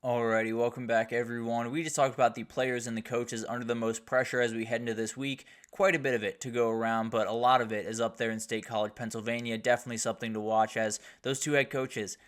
Alrighty, welcome back everyone. We just talked about the players and the coaches under the most pressure as we head into this week. Quite a bit of it to go around, but a lot of it is up there in State College, Pennsylvania. Definitely something to watch as those two head coaches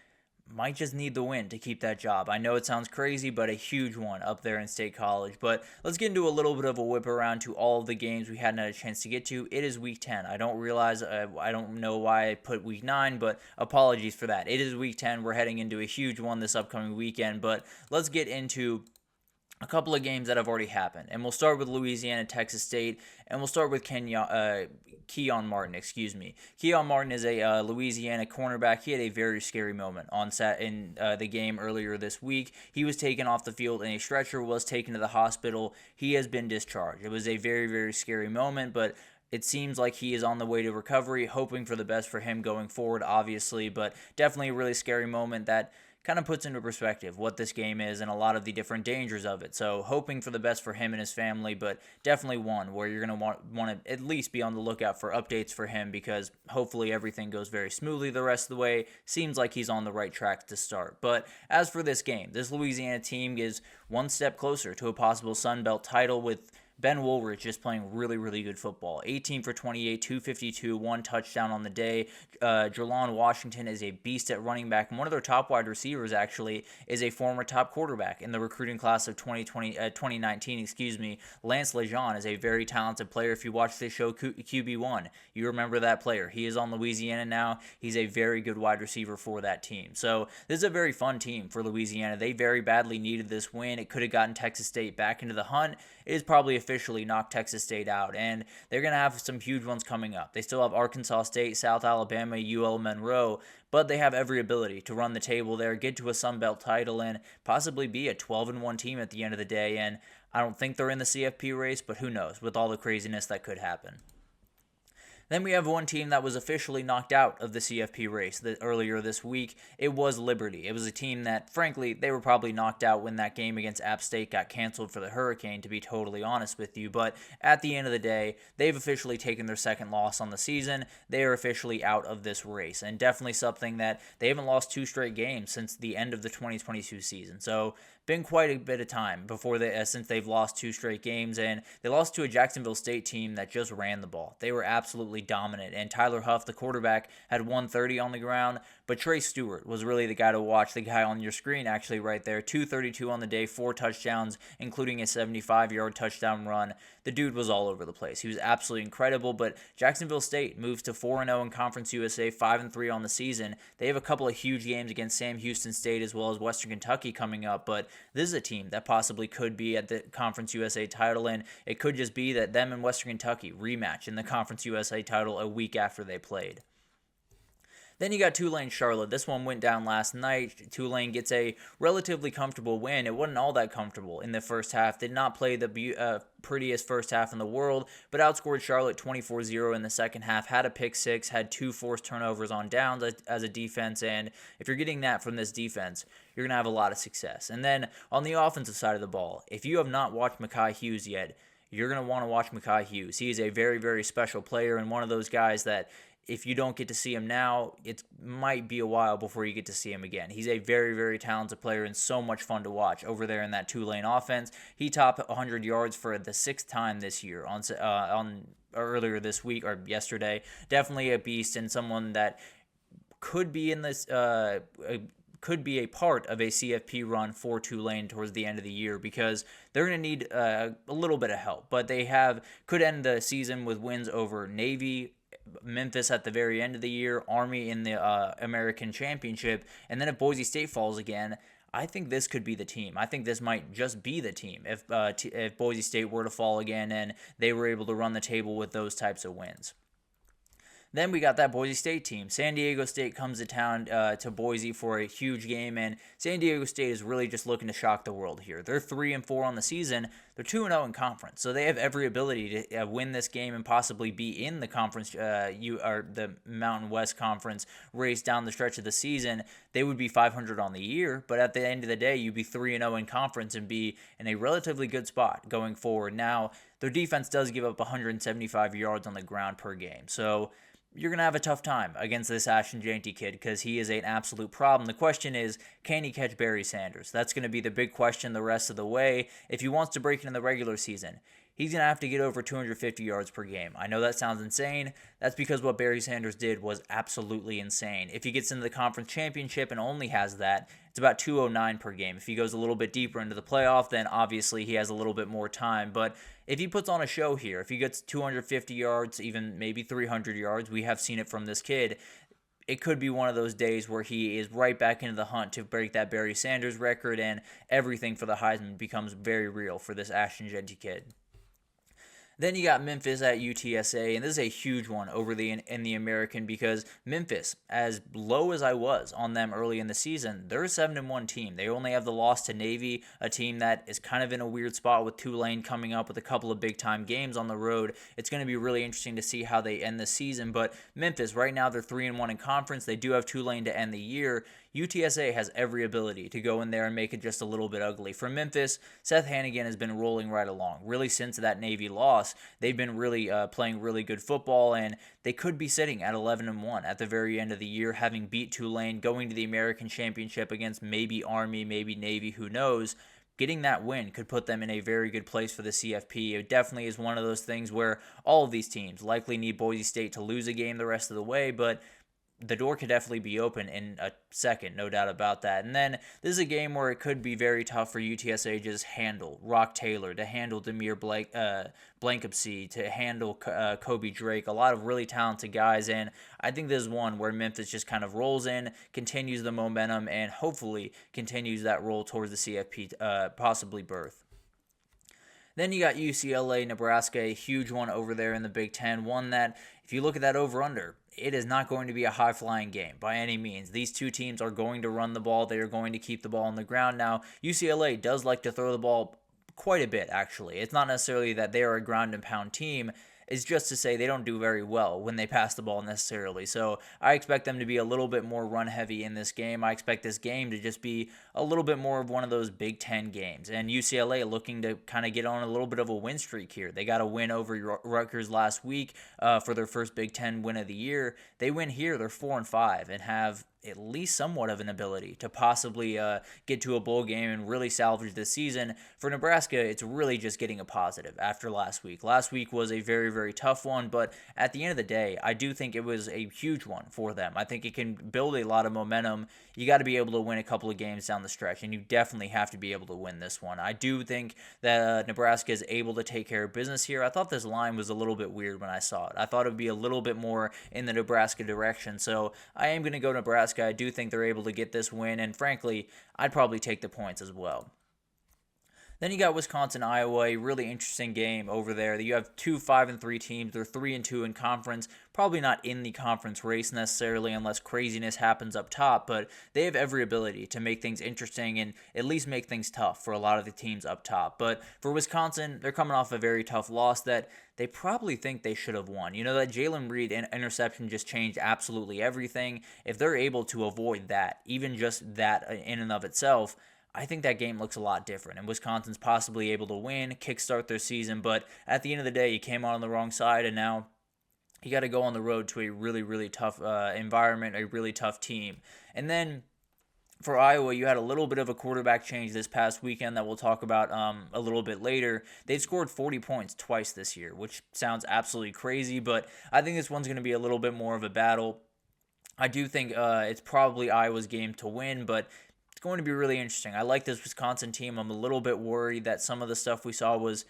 might just need the win to keep that job. I know it sounds crazy, but a huge one up there in State College. But let's get into a little bit of a whip around to all of the games we hadn't had a chance to get to. It is week 10. I don't know why I put week 9, but apologies for that. It is week 10. We're heading into a huge one this upcoming weekend, but let's get into a couple of games that have already happened. And we'll start with Louisiana, Texas State, and we'll start with Keon Martin, Keon Martin is a Louisiana cornerback. He had a very scary moment in the game earlier this week. He was taken off the field and a stretcher was taken to the hospital. He has been discharged. It was a very, very scary moment, but it seems like he is on the way to recovery, hoping for the best for him going forward, obviously, but definitely a really scary moment that kind of puts into perspective what this game is and a lot of the different dangers of it. So hoping for the best for him and his family, but definitely one where you're going to want to at least be on the lookout for updates for him because hopefully everything goes very smoothly the rest of the way. Seems like he's on the right track to start. But as for this game, this Louisiana team is one step closer to a possible Sun Belt title with Ben Woolridge just playing really, really good football. 18 for 28, 252, one touchdown on the day. Jelon Washington is a beast at running back. And one of their top wide receivers, actually, is a former top quarterback in the recruiting class of 2019. Lance Lejeune is a very talented player. If you watch this show, QB1, you remember that player. He is on Louisiana now. He's a very good wide receiver for that team. So this is a very fun team for Louisiana. They very badly needed this win. It could have gotten Texas State back into the hunt. It is probably officially knocked Texas State out, and they're going to have some huge ones coming up. They still have Arkansas State, South Alabama, UL Monroe, but they have every ability to run the table there, get to a Sun Belt title, and possibly be a 12-1 team at the end of the day. And I don't think they're in the CFP race, but who knows with all the craziness that could happen. Then we have one team that was officially knocked out of the CFP race earlier this week. It was Liberty. It was a team that, frankly, they were probably knocked out when that game against App State got canceled for the Hurricane, to be totally honest with you. But at the end of the day, they've officially taken their second loss on the season. They are officially out of this race, and definitely something that they haven't lost 2 straight games since the end of the 2022 season. So been quite a bit of time since they've lost 2 straight games, and they lost to a Jacksonville State team that just ran the ball. They were absolutely dominant, and Tyler Huff, the quarterback, had 130 on the ground, but Trey Stewart was really the guy to watch, the guy on your screen actually right there, 232 on the day, 4 touchdowns, including a 75-yard touchdown run. The dude was all over the place. He was absolutely incredible, but Jacksonville State moves to 4-0 in Conference USA, 5-3 on the season. They have a couple of huge games against Sam Houston State as well as Western Kentucky coming up, but this is a team that possibly could be at the Conference USA title, and it could just be that them and Western Kentucky rematch in the Conference USA title a week after they played. Then you got Tulane Charlotte. This one went down last night. Tulane gets a relatively comfortable win. It wasn't all that comfortable in the first half. Did not play the prettiest first half in the world, but outscored Charlotte 24-0 in the second half. Had a pick 6, had 2 forced turnovers on downs as a defense, and if you're getting that from this defense, you're going to have a lot of success. And then on the offensive side of the ball, if you have not watched Mekhi Hughes yet, you're going to want to watch Mekhi Hughes. He is a very, very special player and one of those guys that if you don't get to see him now, it might be a while before you get to see him again. He's a very, very talented player and so much fun to watch over there in that Tulane offense. He topped 100 yards for the 6th time this year on earlier this week or yesterday. Definitely a beast and someone that could be in this could be a part of a CFP run for Tulane towards the end of the year because they're going to need a little bit of help. But they could end the season with wins over Navy, Memphis at the very end of the year, Army in the American Championship, and then if Boise State falls again, I think this could be the team. I think this might just be the team if Boise State were to fall again and they were able to run the table with those types of wins. Then we got that Boise State team. San Diego State comes to town to Boise for a huge game, and San Diego State is really just looking to shock the world here. They're 3-4 on the season. They're 2-0 in conference, so they have every ability to win this game and possibly be in the conference, the Mountain West Conference race down the stretch of the season. They would be 500 on the year, but at the end of the day, you'd be 3-0 in conference and be in a relatively good spot going forward. Now, their defense does give up 175 yards on the ground per game. So you're going to have a tough time against this Ashton Jeanty kid because he is an absolute problem. The question is, can he catch Barry Sanders? That's going to be the big question the rest of the way. If he wants to break it in the regular season, he's going to have to get over 250 yards per game. I know that sounds insane. That's because what Barry Sanders did was absolutely insane. If he gets into the conference championship and only has that, it's about 209 per game. If he goes a little bit deeper into the playoff, then obviously he has a little bit more time. But if he puts on a show here, if he gets 250 yards, even maybe 300 yards, we have seen it from this kid, it could be one of those days where he is right back into the hunt to break that Barry Sanders record, and everything for the Heisman becomes very real for this Ashton Jeanty kid. Then you got Memphis at UTSA, and this is a huge one over in the American because Memphis, as low as I was on them early in the season, they're a 7-1 team. They only have the loss to Navy, a team that is kind of in a weird spot with Tulane coming up with a couple of big-time games on the road. It's going to be really interesting to see how they end the season, but Memphis, right now, they're 3-1 in conference. They do have Tulane to end the year. UTSA has every ability to go in there and make it just a little bit ugly. For Memphis, Seth Hannigan has been rolling right along. Really, since that Navy loss, they've been really playing really good football, and they could be sitting at 11-1 at the very end of the year, having beat Tulane, going to the American Championship against maybe Army, maybe Navy, who knows. Getting that win could put them in a very good place for the CFP. It definitely is one of those things where all of these teams likely need Boise State to lose a game the rest of the way, but the door could definitely be open in a second, no doubt about that. And then this is a game where it could be very tough for UTSA to just handle Rock Taylor, to handle Demir Blankopsy, to handle Kobe Drake, a lot of really talented guys. And I think this is one where Memphis just kind of rolls in, continues the momentum, and hopefully continues that roll towards the CFP possibly berth. Then you got UCLA, Nebraska, a huge one over there in the Big Ten. One that, if you look at that over-under, it is not going to be a high-flying game by any means. These two teams are going to run the ball. They are going to keep the ball on the ground. Now, UCLA does like to throw the ball quite a bit, actually. It's not necessarily that they are a ground-and-pound team. It's just to say they don't do very well when they pass the ball necessarily. So I expect them to be a little bit more run-heavy in this game. I expect this game to just be a little bit more of one of those Big Ten games. And UCLA looking to kind of get on a little bit of a win streak here. They got a win over Rutgers last week for their first Big Ten win of the year. They win here, they're 4-5 and have at least somewhat of an ability to possibly get to a bowl game and really salvage this season. For Nebraska, it's really just getting a positive after last week. Last week was a very, very tough one, but at the end of the day, I do think it was a huge one for them. I think it can build a lot of momentum. You got to be able to win a couple of games down the stretch, and you definitely have to be able to win this one. I do think that Nebraska is able to take care of business here. I thought this line was a little bit weird when I saw it. I thought it would be a little bit more in the Nebraska direction, so I am going to go Nebraska. I do think they're able to get this win, and frankly, I'd probably take the points as well. Then you got Wisconsin, Iowa, a really interesting game over there. You have two 5-3 teams. They're 3-2 in conference. Probably not in the conference race necessarily unless craziness happens up top, but they have every ability to make things interesting and at least make things tough for a lot of the teams up top. But for Wisconsin, they're coming off a very tough loss that they probably think they should have won. You know, that Jalen Reed interception just changed absolutely everything. If they're able to avoid that, even just that in and of itself, I think that game looks a lot different, and Wisconsin's possibly able to win, kickstart their season, but at the end of the day, you came out on the wrong side, and now you got to go on the road to a really, really tough environment, a really tough team. And then for Iowa, you had a little bit of a quarterback change this past weekend that we'll talk about a little bit later. They've scored 40 points twice this year, which sounds absolutely crazy, but I think this one's going to be a little bit more of a battle. I do think it's probably Iowa's game to win, but it's going to be really interesting. I like this Wisconsin team. I'm a little bit worried that some of the stuff we saw was,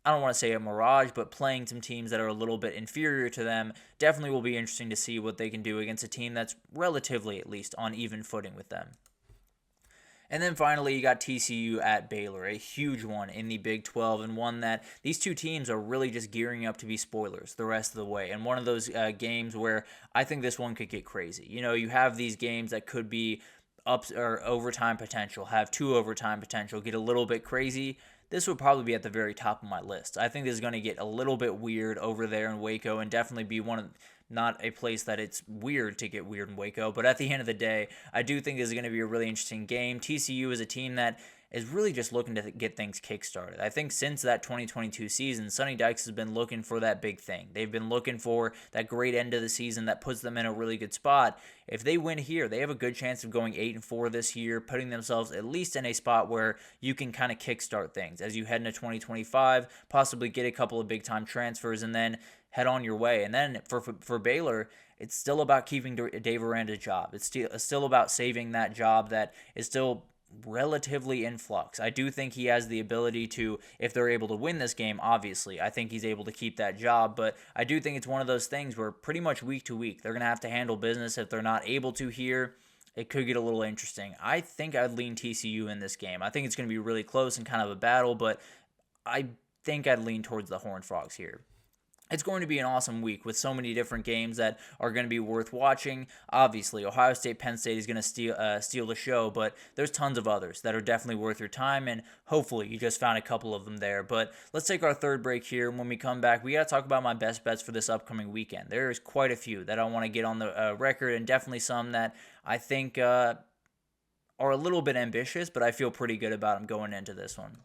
I don't want to say a mirage, but playing some teams that are a little bit inferior to them. Definitely will be interesting to see what they can do against a team that's relatively, at least, on even footing with them. And then finally, you got TCU at Baylor, a huge one in the Big 12, and one that these two teams are really just gearing up to be spoilers the rest of the way. And one of those games where I think this one could get crazy. You know, you have these games that could be up or overtime potential, have two overtime potential, get a little bit crazy. This would probably be at the very top of my list. I think this is going to get a little bit weird over there in Waco and definitely be one of, not a place that it's weird to get weird in Waco, but at the end of the day, I do think this is going to be a really interesting game. TCU is a team that is really just looking to get things kickstarted. I think since that 2022 season, Sonny Dykes has been looking for that big thing. They've been looking for that great end of the season that puts them in a really good spot. If they win here, they have a good chance of going 8-4 this year, putting themselves at least in a spot where you can kind of kickstart things as you head into 2025, possibly get a couple of big-time transfers, and then head on your way. And then for Baylor, it's still about keeping Dave Aranda's job. It's still about saving that job that is still relatively in flux. I do think he has the ability to, if they're able to win this game, obviously, I think he's able to keep that job, but I do think it's one of those things where pretty much week to week, they're going to have to handle business. If they're not able to here, it could get a little interesting. I think I'd lean TCU in this game. I think it's going to be really close and kind of a battle, but I think I'd lean towards the Horned Frogs here. It's going to be an awesome week with so many different games that are going to be worth watching. Obviously, Ohio State, Penn State is going to steal the show, but there's tons of others that are definitely worth your time, and hopefully you just found a couple of them there. But let's take our third break here, and when we come back, we got to talk about my best bets for this upcoming weekend. There's quite a few that I want to get on the record, and definitely some that I think are a little bit ambitious, but I feel pretty good about them going into this one.